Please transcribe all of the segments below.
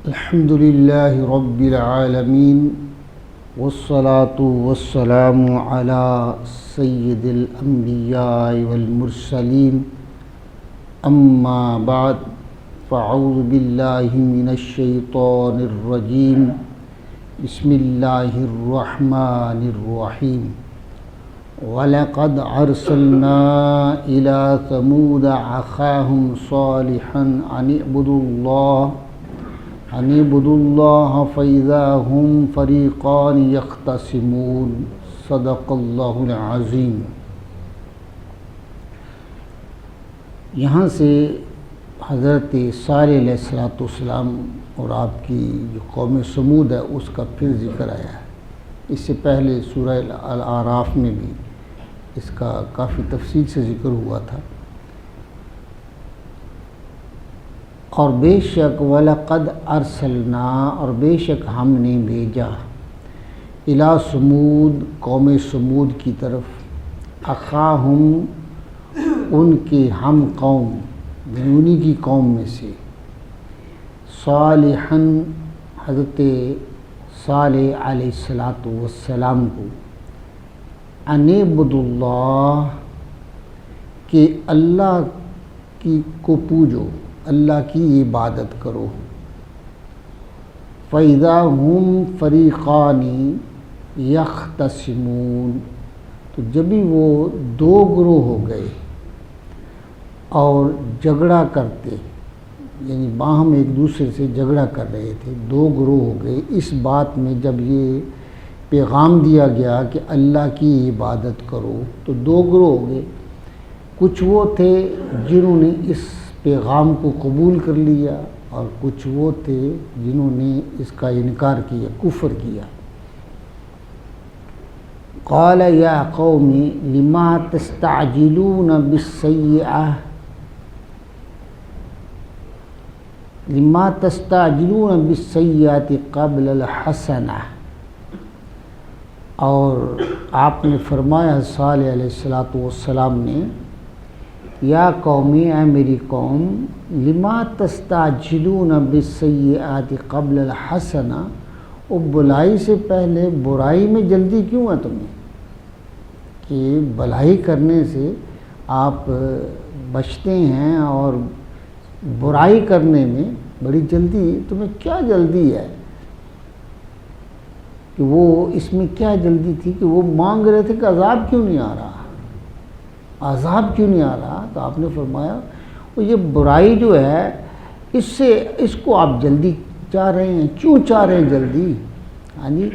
الحمد للہ رب العالمین والصلاة والسلام علی سید الانبیاء والمرسلین اما بعد فاعوذ باللہ من الشیطان الرجیم بسم اللہ الرحمن الرحیم وَلَقَدْ أَرْسَلْنَا إِلَى ثَمُودَ أَخَاهُمْ صَالِحًا أَنِ اعْبُدُوا اللَّهَ فَإِذَا هُمْ فَرِيقَانِ يَخْتَصِمُونَ صدق اللہ العظیم۔ یہاں سے حضرت صالح علیہ السلام اور آپ کی جو قوم سمود ہے اس کا پھر ذکر آیا ہے۔ اس سے پہلے سورہ الاعراف میں بھی اس کا کافی تفصیل سے ذکر ہوا تھا۔ اور بے شک وَلَقَدْ أَرْسَلْنَا، اور بے شک ہم نے بھیجا، إِلَى ثمود، قوم سمود کی طرف، أَخَاهُمْ، ان کے ہم قوم، انہی کی قوم میں سے، صالحاً، حضرت صالح علیہ السلام کو، أَنِ اعْبُدُوا اللَّهَ، کہ اللہ کو پوجو، اللہ کی عبادت کرو۔ فَإِذَا هُمْ فَرِيقَانِ يَخْتَصِمُونَ، تو جبھی وہ دو گروہ ہو گئے اور جھگڑا کرتے، یعنی باہم ایک دوسرے سے جھگڑا کر رہے تھے، دو گروہ ہو گئے اس بات میں جب یہ پیغام دیا گیا کہ اللہ کی عبادت کرو، تو دو گروہ ہو گئے۔ کچھ وہ تھے جنہوں نے اس پیغام کو قبول کر لیا، اور کچھ وہ تھے جنہوں نے اس کا انکار کیا، کفر کیا۔ قال یا قوم لما تستعجلون بالسیئۃ قبل الحسنہ، اور آپ نے فرمایا صالح علیہ السلام نے، یا قومی، اے میری قوم، لما تستعجلون بالسیئات قبل الحسنہ، وہ بلائی سے پہلے برائی میں جلدی کیوں ہے تمہیں؟ کہ بھلائی کرنے سے آپ بچتے ہیں اور برائی کرنے میں بڑی جلدی، تمہیں کیا جلدی ہے؟ کہ وہ اس میں کیا جلدی تھی کہ وہ مانگ رہے تھے کہ عذاب کیوں نہیں آ رہا، عذاب کیوں نہیں آ رہا؟ تو آپ نے فرمایا وہ یہ برائی جو ہے اس کو آپ جلدی چاہ رہے ہیں، کیوں چاہ رہے ہیں جلدی؟ یعنی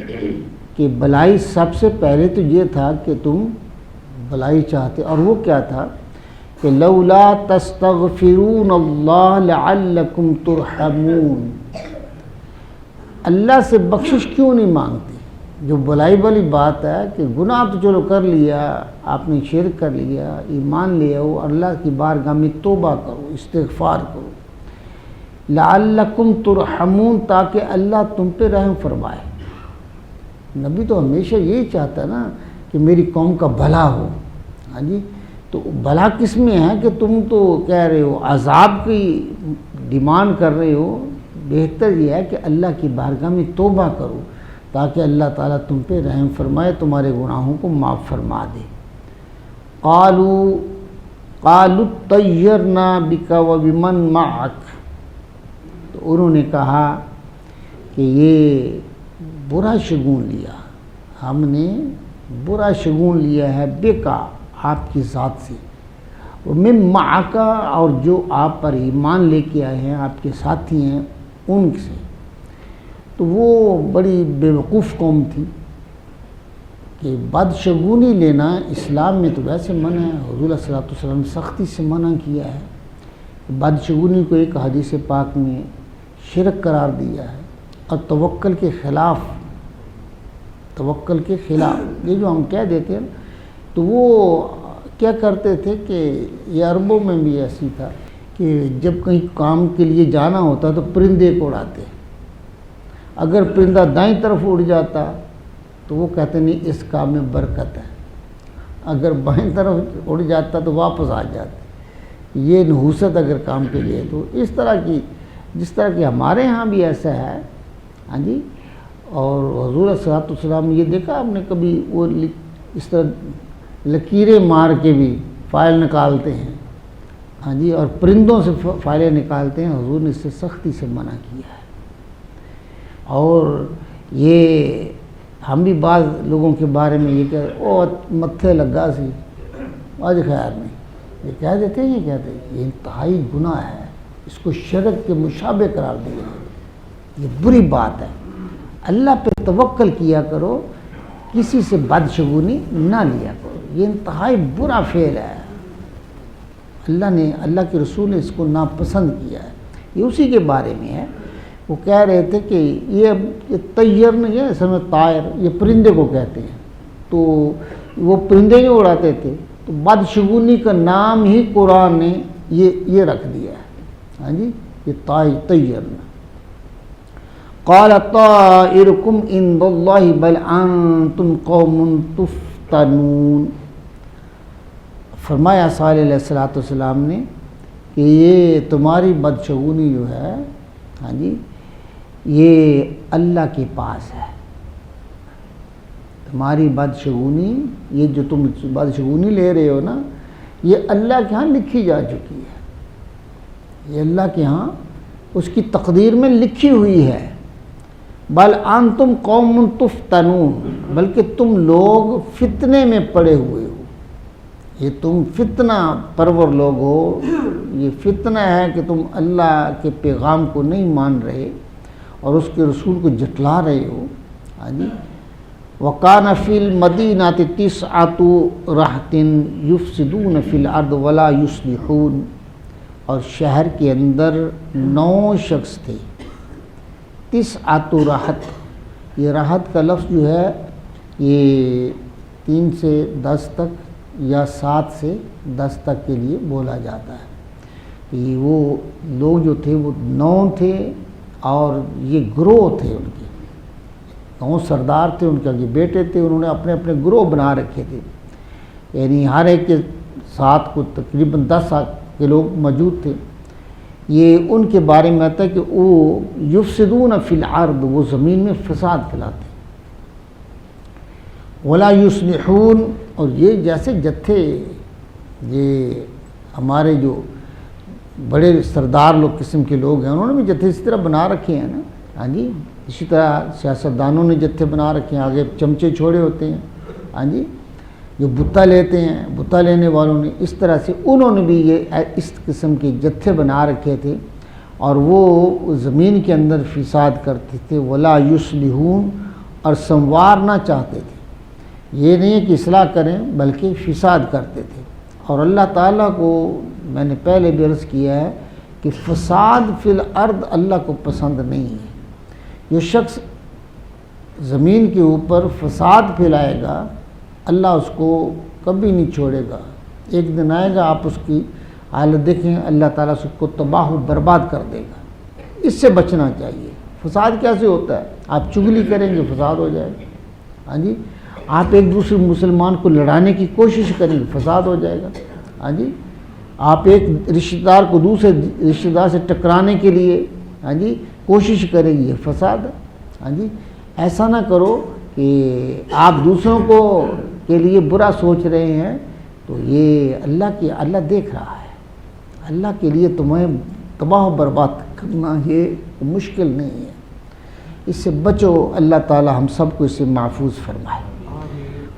کہ بلائی سب سے پہلے تو یہ تھا کہ تم بلائی چاہتے، اور وہ کیا تھا کہ لولا تستغفرون اللہ لعلکم ترحمون، اللہ سے بخشش کیوں نہیں مانگتے؟ جو بلائی والی بات ہے کہ گناہ تو چلو کر لیا، آپ نے شرک کر لیا، ایمان لیا ہو، اللہ کی بارگاہ میں توبہ کرو، استغفار کرو، لعلکم ترحمون، تاکہ اللہ تم پہ رحم فرمائے۔ نبی تو ہمیشہ یہی چاہتا نا کہ میری قوم کا بھلا ہو۔ ہاں جی، تو بھلا کس میں ہے کہ تم تو کہہ رہے ہو عذاب کی ڈیمانڈ کر رہے ہو؟ بہتر یہ ہے کہ اللہ کی بارگاہ میں توبہ کرو تاکہ اللہ تعالیٰ تم پہ رحم فرمائے، تمہارے گناہوں کو معاف فرما دے۔ قالوا طیرنا بک وبمن معک، تو انہوں نے کہا کہ یہ برا شگون لیا، ہم نے برا شگون لیا ہے بکا، آپ کی ذات سے، ومن معک، اور جو آپ پر ایمان لے کے آئے ہیں، آپ کے ساتھی ہیں، ان سے۔ تو وہ بڑی بیوقوف قوم تھی کہ بدشگونی لینا اسلام میں تو ویسے منع ہے، حضور علیہ السلام نے سختی سے منع کیا ہے۔ بدشگونی کو ایک حدیث پاک میں شرک قرار دیا ہے، اور توکل کے خلاف، یہ جو ہم کہہ دیتے ہیں، تو وہ کیا کرتے تھے کہ یہ عربوں میں بھی ایسی تھا کہ جب کہیں کام کے لیے جانا ہوتا تو پرندے کو اڑاتے، اگر پرندہ دائیں طرف اڑ جاتا تو وہ کہتے نہیں اس کام میں برکت ہے، اگر بائیں طرف اڑ جاتا تو واپس آ جاتے۔ یہ نحوست اگر کام کے لیے، تو اس طرح کی جس طرح کہ ہمارے ہاں بھی ایسا ہے. ہاں جی. اور حضور صلی اللہ علیہ وسلم یہ دیکھا آپ نے کبھی وہ اس طرح لکیریں مار کے بھی فائل نکالتے ہیں. ہاں جی. اور پرندوں سے فائلیں نکالتے ہیں. حضور نے اس سے سختی سے منع کیا ہے. اور یہ ہم بھی بعض لوگوں کے بارے میں یہ کہ او متھے لگا سی آج خیر نہیں یہ کہہ دیتے ہیں. یہ کہتے ہیں یہ انتہائی گناہ ہے. اس کو شرک کے مشابہ قرار دیا. یہ بری بات ہے. اللہ پہ توکل کیا کرو, کسی سے بدشگونی نہ لیا کرو. یہ انتہائی برا فعل ہے. اللہ کے رسول نے اس کو ناپسند کیا ہے. یہ اسی کے بارے میں ہے. وہ کہہ رہے تھے کہ یہ طیر نہیں ہے, اصل میں طائر یہ پرندے کو کہتے ہیں. تو وہ پرندے نہیں اڑاتے تھے, تو بدشگونی کا نام ہی قرآن نے یہ رکھ دیا ہے. ہاں جی. یہ طیر نہ. قال طائرکم عند اللہ بل انتم قوم تفتنون. فرمایا صلی اللہ علیہ وسلم نے کہ یہ تمہاری بدشگونی جو ہے, ہاں جی, یہ اللہ کے پاس ہے. تمہاری بدشگونی, یہ جو تم بدشگونی لے رہے ہو نا, یہ اللہ کے ہاں لکھی جا چکی ہے. یہ اللہ کے ہاں اس کی تقدیر میں لکھی ہوئی ہے. بل انتم قوم تفتنون, بلکہ تم لوگ فتنے میں پڑے ہوئے ہو. یہ تم فتنہ پرور لوگ ہو. یہ فتنہ ہے کہ تم اللہ کے پیغام کو نہیں مان رہے اور اس کے رسول کو جھٹلا رہے ہو. ہاں جی. وَقَانَ فِي الْمَدِينَةِ تِسْعَةُ رَهْطٍ يُفْسِدُونَ فِي الْأَرْضِ وَلَا يُصْلِحُونَ. اور شہر کے اندر 9 شخص تھے. تسعۃ رہط, یہ رہط کا لفظ جو ہے یہ 3 سے 10 تک یا 7 سے 10 تک کے لیے بولا جاتا ہے. یہ وہ لوگ جو تھے وہ 9 تھے اور یہ گروہ تھے. ان کے 9 سردار تھے, ان کے آگے بیٹے تھے. انہوں نے اپنے اپنے گروہ بنا رکھے تھے. یعنی ہر ایک کے ساتھ کو تقریباً 10 کے لوگ موجود تھے. یہ ان کے بارے میں آتا ہے کہ وہ یفسدون فی الارض, وہ زمین میں فساد پھیلاتے. ولا یصلحون, اور یہ جیسے جتھے, یہ ہمارے جو بڑے سردار لوگ قسم کے لوگ ہیں, انہوں نے بھی جتھے اسی طرح بنا رکھے ہیں نا. ہاں جی. اسی طرح سیاستدانوں نے جتھے بنا رکھے ہیں, آگے چمچے چھوڑے ہوتے ہیں. ہاں جی. جو بتہ لیتے ہیں, بتہ لینے والوں نے, اس طرح سے انہوں نے بھی یہ اس قسم کے جتھے بنا رکھے تھے اور وہ زمین کے اندر فساد کرتے تھے. ولا یصلحون, اور سنوارنا چاہتے تھے. یہ نہیں ہے کہ اصلاح کریں بلکہ فساد کرتے تھے. اور اللہ تعالیٰ کو میں نے پہلے بھی عرض کیا ہے کہ فساد فی الارض اللہ کو پسند نہیں ہے. یہ شخص زمین کے اوپر فساد پھیلائے گا, اللہ اس کو کبھی نہیں چھوڑے گا. ایک دن آئے گا, آپ اس کی حالت دیکھیں, اللہ تعالیٰ اس کو تباہ و برباد کر دے گا. اس سے بچنا چاہیے. فساد کیسے ہوتا ہے؟ آپ چغلی کریں گے فساد ہو جائے گا. ہاں جی. آپ ایک دوسرے مسلمان کو لڑانے کی کوشش کریں گے, فساد ہو جائے گا. ہاں جی. آپ ایک رشتہ دار کو دوسرے رشتہ دار سے ٹکرانے کے لیے, ہاں جی, کوشش کریں گے, یہ فساد ہے. ہاں جی. ایسا نہ کرو کہ آپ دوسروں کو کے لیے برا سوچ رہے ہیں, تو یہ اللہ دیکھ رہا ہے. اللہ کے لیے تمہیں تباہ و برباد کرنا یہ مشکل نہیں ہے. اس سے بچو. اللہ تعالی ہم سب کو اس سے محفوظ فرمائے.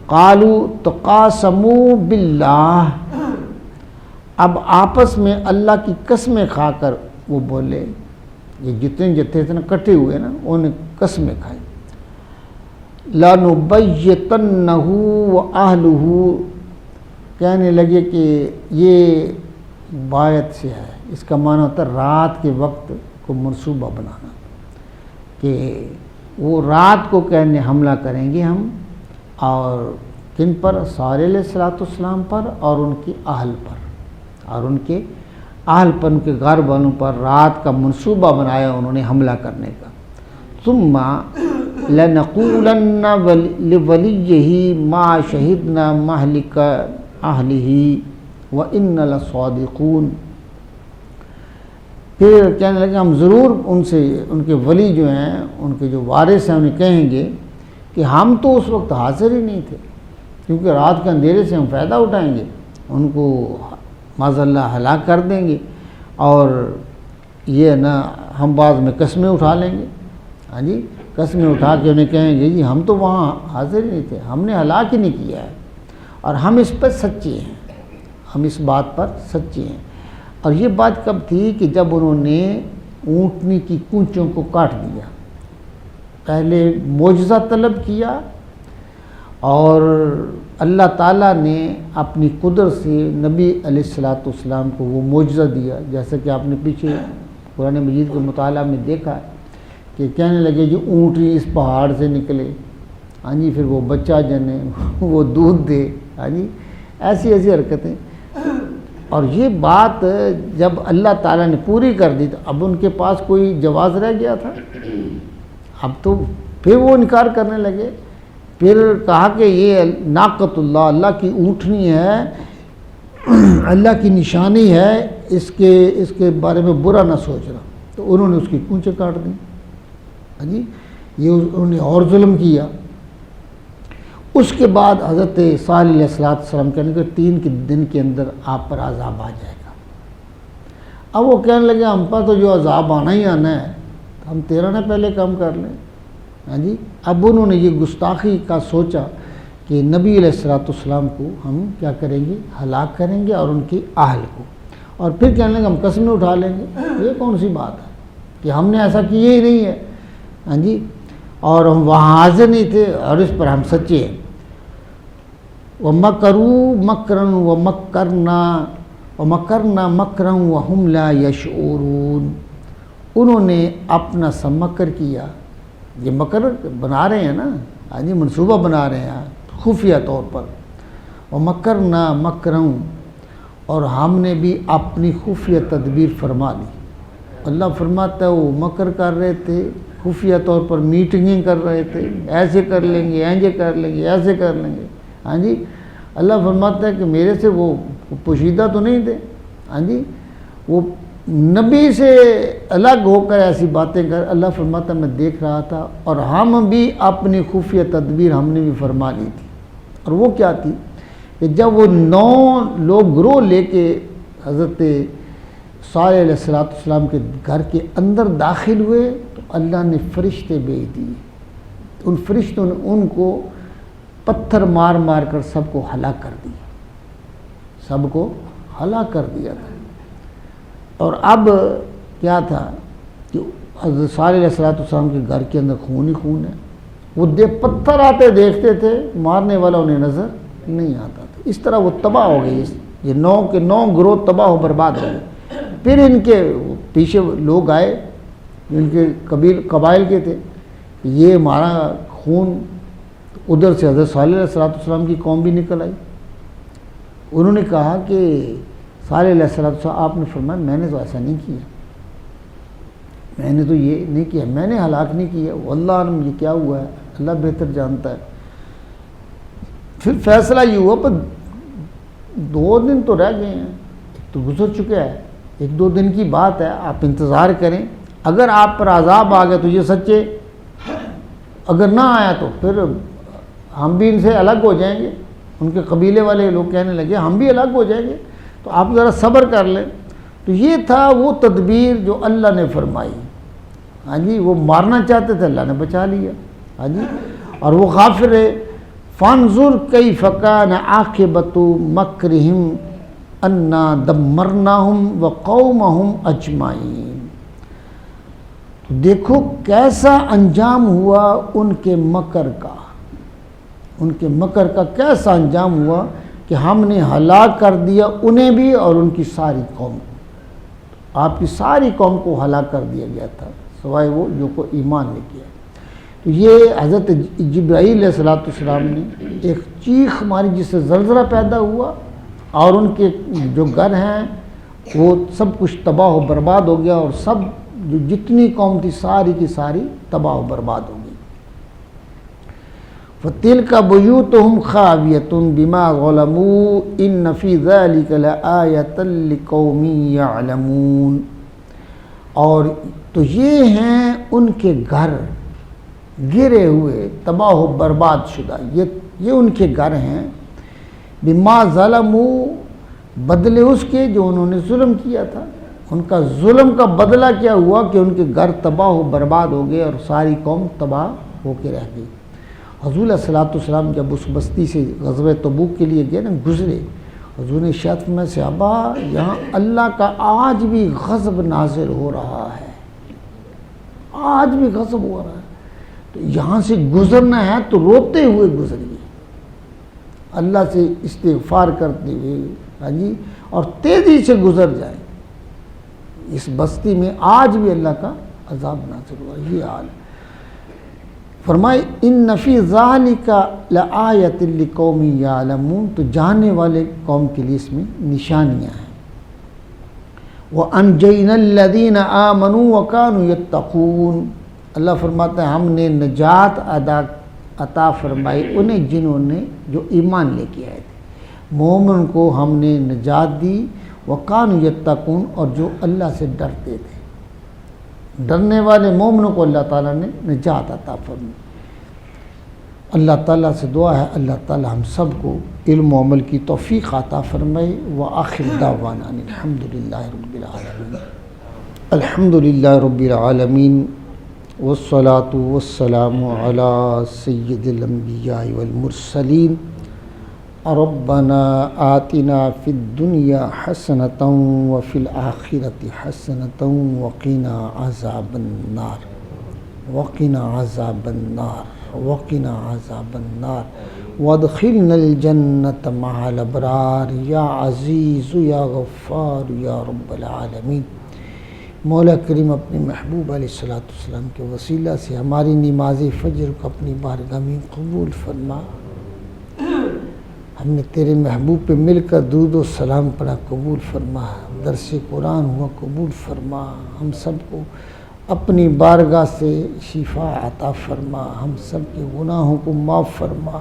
قالوا تقاسموا باللہ, اب آپس میں اللہ کی قسمیں کھا کر وہ بولے. یہ جتنے جتھے تھے نا کٹے ہوئے نا, انہوں نے قسمیں کھائی. لَنُبَيِّتَنَّهُ وَأَهْلُهُ, کہنے لگے کہ یہ بایت سے ہے. اس کا معنی ہوتا ہے رات کے وقت کو منصوبہ بنانا, کہ وہ رات کو کہنے حملہ کریں گے ہم, اور کن پر؟ صالح علیہ السلام پر اور ان کے اہل پر, اور ان کے اہل پر, ان کے گھر والوں پر رات کا منصوبہ بنایا انہوں نے حملہ کرنے کا. ثم لَنَقُولَنَّ لِوَلِيِّهِ مَا شَهِدْنَا مَهْلِكَ أَهْلِهِ وَإِنَّا لَصَادِقُونَ. پھر کہنے لگے ہم ضرور ان سے، ان کے ولی جو ہیں، ان کے جو وارث ہیں، انہیں کہیں گے کہ ہم تو اس وقت حاضر ہی نہیں تھے، کیونکہ رات کے اندھیرے سے ہم فائدہ اٹھائیں گے، ان کو معاذ اللہ ہلاک کر دیں گے، اور یہ نا ہم بعض میں قسمیں اٹھا لیں گے، ہاں جی، قسمیں اٹھا کے انہیں کہیں گے جی ہم تو وہاں حاضر ہی نہیں تھے، ہم نے ہلاک ہی نہیں کیا ہے، اور ہم اس پر سچے ہیں، ہم اس بات پر سچے ہیں۔ اور یہ بات کب تھی کہ جب انہوں نے اونٹنی کی کونچوں کو کاٹ دیا، پہلے معجزہ طلب کیا، اور اللہ تعالیٰ نے اپنی قدرت سے نبی علیہ السلام کو وہ معجزہ دیا، جیسا کہ آپ نے پیچھے قرآن مجید کے مطالعہ میں دیکھا کہ کہنے لگے جی اونٹنی اس پہاڑ سے نکلے، ہاں جی، پھر وہ بچہ جنے، وہ دودھ دے، ہاں جی، ایسی ایسی حرکتیں۔ اور یہ بات جب اللہ تعالیٰ نے پوری کر دی تو اب ان کے پاس کوئی جواز رہ گیا تھا؟ اب تو پھر وہ انکار کرنے لگے، پھر کہا کہ یہ ناقۃ اللہ، اللہ کی اونٹنی ہے، اللہ کی نشانی ہے، اس کے بارے میں برا نہ سوچنا۔ تو انہوں نے اس کی کونچیں کاٹ دیں، ہاں جی، یہ انہوں نے اور ظلم کیا۔ اس کے بعد حضرت صالح علیہ السلام کہنے کہ 3 دن کے اندر آپ پر عذاب آ جائے گا۔ اب وہ کہنے لگے ہم پر تو جو عذاب آنا ہی آنا ہے، ہم 13 نہ پہلے کام کر لیں، ہاں جی۔ اب انہوں نے یہ گستاخی کا سوچا کہ نبی علیہ السلام کو ہم کیا کریں گے، ہلاک کریں گے، اور ان کی اہل کو، اور پھر کہنے لگے ہم قسمیں اٹھا لیں گے۔ یہ کون سی بات ہے کہ ہم نے ایسا کیا ہی نہیں ہے، ہاں جی، اور ہم وہاں حاضر نہیں تھے، اور اس پر ہم سچے ہیں۔ وَمَكَرُوا مَكْرًا وَمَكَرْنَا مَكْرًا وَهُمْ لَا يَشْعُرُونَ، انہوں نے اپنا سا مکر کیا، یہ مکر بنا رہے ہیں نا، ہاں جی، منصوبہ بنا رہے ہیں خفیہ طور پر۔ وَمَكَرْنَا مَكْرًا، اور ہم نے بھی اپنی خفیہ تدبیر فرما لی۔ اللہ فرماتا ہے وہ مکر کر رہے تھے، خفیہ طور پر میٹنگیں کر رہے تھے، ایسے کر لیں گے، ایسے کر لیں گے، ایسے کر لیں گے، ہاں جی۔ اللہ فرماتا ہے کہ میرے سے وہ پوشیدہ تو نہیں تھے، ہاں جی، وہ نبی سے الگ ہو کر ایسی باتیں کر، اللہ فرماتا ہے میں دیکھ رہا تھا، اور ہم بھی اپنی خفیہ تدبیر ہم نے بھی فرما لی تھی۔ اور وہ کیا تھی کہ جب وہ 9 لوگ گروہ لے کے حضرت صالح علیہ السلام کے گھر کے اندر داخل ہوئے تو اللہ نے فرشتے بھیج دیے، ان فرشتوں نے ان کو پتھر مار مار کر سب کو ہلاک کر دیا، سب کو ہلاک کر دیا تھا۔ اور اب کیا تھا کہ حضرت صالح علیہ السلام کے گھر کے اندر خون ہی خون ہے، وہ پتھر آتے دیکھتے تھے، مارنے والا انہیں نظر نہیں آتا تھا۔ اس طرح وہ تباہ ہو گئی، یہ 9 کے 9 گروہ تباہ و برباد ہو گئے۔ پھر ان کے پیچھے لوگ آئے جو ان کے قبائل کے تھے، یہ ہمارا خون، ادھر سے حضرت صالح علیہ السلام کی قوم بھی نکل آئی۔ انہوں نے کہا کہ صالح علیہ السلام، آپ نے فرمایا میں نے تو ایسا نہیں کیا، میں نے تو یہ نہیں کیا، میں نے ہلاک نہیں کیا، واللہ عالم یہ کیا ہوا ہے، اللہ بہتر جانتا ہے۔ پھر فیصلہ یہ ہوا، پر 2 دن تو رہ گئے ہیں، تو گزر چکا ہے، 1-2 دن کی بات ہے، آپ انتظار کریں، اگر آپ پر عذاب آ گیا تو یہ سچے، اگر نہ آیا تو پھر ہم بھی ان سے الگ ہو جائیں گے۔ ان کے قبیلے والے لوگ کہنے لگے ہم بھی الگ ہو جائیں گے، تو آپ ذرا صبر کر لیں۔ تو یہ تھا وہ تدبیر جو اللہ نے فرمائی، ہاں جی، وہ مارنا چاہتے تھے، اللہ نے بچا لیا، ہاں جی، اور وہ غافر ہے۔ فانظر کیف کان عاقبۃ مکرہم انا دمرناہم وقومہم اجمعین، تو دیکھو کیسا انجام ہوا ان کے مکر کا، ان کے مکر کا کیسا انجام ہوا کہ ہم نے ہلاک کر دیا انہیں بھی اور ان کی ساری قوم کو، آپ کی ساری قوم کو ہلاک کر دیا گیا تھا سوائے وہ جو کو ایمان لے کیا۔ تو یہ حضرت جبرائیل علیہ السلام نے ایک چیخ ماری جس سے زلزلہ پیدا ہوا، اور ان کے جو گھر ہیں وہ سب کچھ تباہ و برباد ہو گیا، اور سب جو جتنی قوم تھی ساری کی ساری تباہ و برباد ہو گئی۔ فَتِلْكَ بُيُوتُهُمْ خَاوِيَةٌ بِمَا ظَلَمُوا إِنَّ فِي ذَلِكَ لَآيَةً لِقَوْمٍ يَعْلَمُونَ۔ اور تو یہ ہیں ان کے گھر گرے ہوئے، تباہ و برباد شدہ، یہ ان کے گھر ہیں، بما ظلموا، بدلے اس کے جو انہوں نے ظلم کیا تھا۔ ان کا ظلم کا بدلہ کیا ہوا کہ ان کے گھر تباہ و برباد ہو گئے اور ساری قوم تباہ ہو کے رہ گئی۔ حضور علیہ الصلوۃ والسلام جب اس بستی سے غزوہ تبوک کے لیے گئے نا، گزرے، حضور نے ارشاد فرمایا صحابہ یہاں اللہ کا آج بھی غضب نازل ہو رہا ہے، آج بھی غضب ہو رہا ہے، تو یہاں سے گزرنا ہے تو روتے ہوئے گزریے، اللہ سے استغفار کرتے ہوئے، ہاں جی، اور تیزی سے گزر جائیں۔ اس بستی میں آج بھی اللہ کا عذاب نازل ہوا، یہ حال ہے۔ فرمائے ان فی ذالک لآیۃ لقوم یعلمون، تو جاننے والے قوم کے لیے اس میں نشانیاں ہیں۔ وَأَنْجَيْنَا الَّذِينَ آمَنُوا وَكَانُوا يَتَّقُونَ، اللہ فرماتا ہے ہم نے نجات عطا فرمائی انہیں جنہوں نے جو ایمان لے کے آئے تھے، مومن کو ہم نے نجات دی، وَكَانُوا يَتَّقُونَ، اور جو اللہ سے ڈرتے تھے، ڈرنے والے مومنوں کو اللہ تعالیٰ نے نجات عطا فرمائی۔ اللہ تعالیٰ سے دعا ہے اللہ تعالیٰ ہم سب کو علم و عمل کی توفیق عطا فرمائے۔ وآخر دعوانا ان الحمد للہ رب العالمین، الحمد للہ رب العالمین، والصلاة والسلام علی سید الانبیاء والمرسلین۔ ربنا آتنا فی الدنیا حسنۃ وفی الآخرۃ حسنۃ وقنا عذاب النار، وقنا عذاب النار، وقنا عذاب النار، وادخلنا الجنۃ مع الابرار، یا عزیز یا غفار یا رب العالمین۔ مولا کریم اپنے محبوب علیہ الصلوۃ والسلام کے وسیلہ سے ہماری نماز فجر کو اپنی بارگاہ میں قبول فرما، ہم نے تیرے محبوب پہ مل کر درود و سلام پڑھا قبول فرما، درس قرآن ہوا قبول فرما، ہم سب کو اپنی بارگاہ سے شفا عطا فرما، ہم سب کے گناہوں کو معاف فرما،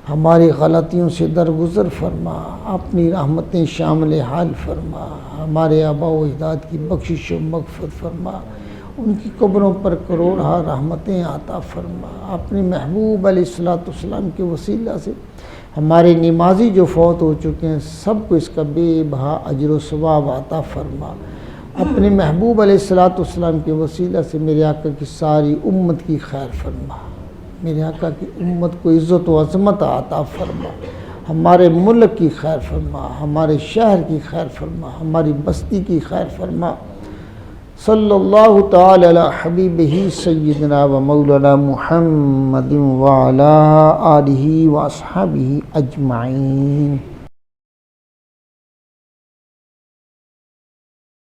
ہماری غلطیوں سے درگزر فرما، اپنی رحمتیں شامل حال فرما، ہمارے آباء و اجداد کی بخشش و مغفرت فرما، ان کی قبروں پر کروڑہ رحمتیں عطا فرما، اپنے محبوب علیہ الصلوۃ والسلام کے وسیلہ سے ہمارے نمازی جو فوت ہو چکے ہیں سب کو اس کا بے بہا اجر و ثواب عطا فرما، اپنے محبوب علیہ الصلوۃ والسلام کے وسیلہ سے میرے آقا کی ساری امت کی خیر فرما، میرے آقا کی امت کو عزت و عظمت عطا فرما، ہمارے ملک کی خیر فرما، ہمارے شہر کی خیر فرما، ہماری بستی کی خیر فرما۔ صلی اللہ تعالی علی حبیبہ سیدنا و مولانا محمد وعلی آلہ و اصحابہ اجمعین۔